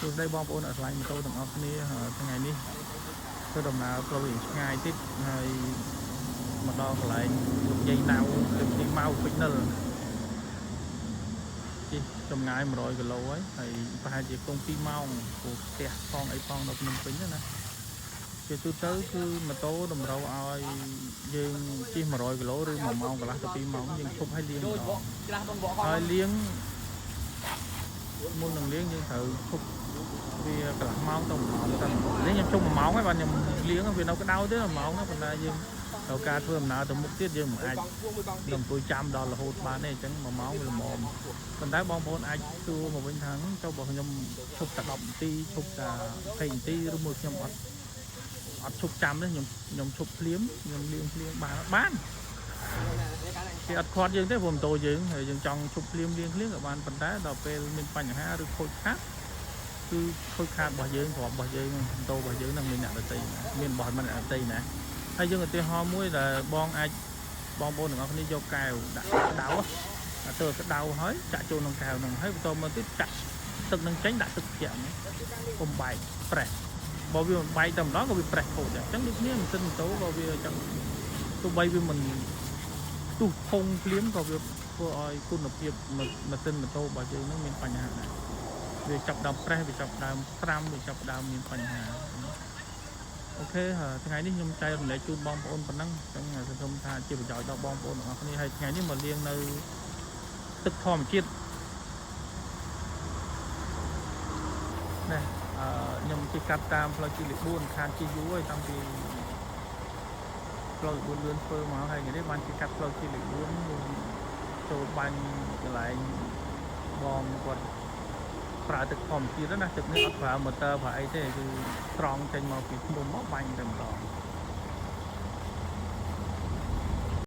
សួស្តីបងប្អូនអ្នកឆ្លាញ់ម៉ូតូទាំងអស់គ្នាថ្ងៃនេះធ្វើដំណើរផ្លូវវិញឆ្ងាយតិចហើយមកដល់កន្លែងលោកយាយណៅលោកយាយម៉ៅពេជ្រនិលជិះចម្ងាយ100គីឡូហើយប្រហែលជាគង់2ម៉ោងព្រោះផ្ទះផងអីផងនៅភ្នំពេញណាជាទូទៅគឺម៉ូតូតម្រូវឲ្យយើងជិះ100គីឡូឬ1ម៉ោងកន្លះទៅ2ម៉ោងយើងឈប់ឲ្យលាងម្ដងហើយលាងមុននឹងលាងយើងត្រូវឈប់វាកន្លះម៉ោងទៅ1ម៉ោងទៅនេះខ្ញុំជុំ1ម៉ោងហើយបាទខ្ញុំលាងវានៅក្តៅទេ1ម៉ោងហ្នឹងប៉ុន្តែយើងត្រូវការធ្វើដំណើរទៅមុខទៀតយើងមិនអាចនឹងអង្គុយចាំដល់រហូតបានទេអញ្ចឹង1ម៉ោងវាល្មមប៉ុន្តែបងប្អូនអាចសួរមកវិញថាចុះបើខ្ញុំឈប់តែ10នាទីឈប់តែ20នាទីឬមួយខ្ញុំអត់ឈប់ចាំទេខ្ញុំឈប់ភ្លាមខ្ញុំលាងភ្លាមបានគេអត់ខាត់យើងទេព្រោះម៉ូតូយើងហើយយើងចង់ឈប់ភ្លាមលាងភ្លាមក៏បានប៉ុន្តែដល់ពេលមានបញ្ហាឬខូចខាតគឺខូចខាតរបស់យើងគ្រាប់របស់យើងម៉ូតូរបស់យើងនឹងមានអ្នកដទៃមានរបស់មិនអ្នកដទៃណាហើយយើងឧទាហរណ៍មួយដែលបងប្អូនទាំងអស់គ្នាយកកែវដាក់ក្តៅទៅក្តៅហើយចាក់ចូលក្នុងកែវហ្នឹងហើយបន្តមកទៀតចាក់ទឹកនឹងចេញដាក់ទឹកត្រជាក់នេះកុំបែកប្រេះបើវាមិនបែកតែម្ដងក៏វាប្រេះខូចដែរអញ្ចឹងដូចគ្នាម៉ាស៊ីនម៉ូតូក៏វាអញ្ចឹងទោះបីវាមិនផ្ទុះផុងភ្លាមក៏វាធ្វើឲ្យគុណភាពម៉ាស៊ីនម៉ូតូរបស់យើងនឹងមានបញ្ហាដែរវាចាប់ដើមប្រេះវាចាប់ដើមត្រាំវាចាប់ដើមមានបញ្ហាអូខេថ្ងៃនេះខ្ញុំចែករំលែកជូនបងប្អូនប៉ុណ្ណឹងអញ្ចឹងសង្ឃឹមថាជាប្រយោជន៍ដល់បងប្អូនទាំងអស់គ្នាហើយថ្ងៃនេះមកលាងនៅទឹកធម្មជាតិនេះខ្ញុំជិះកាត់តាមផ្លូវជាតិលេខ4ខាងជិះយូរហើយតាំងពីផ្លូវ4លឿនធ្វើមកហើយថ្ងៃនេះបានជិះកាត់ផ្លូវជាតិលេខ4ចូលបាញ់កន្លែងបងគាត់ប្រើទឹកធម្មជាតិណាទឹកនេះអត់ប្រើម៉ូទ័រប្រើអីទេគឺត្រង់ចេញមកពីភ្នំមកបាញ់តែម្ដង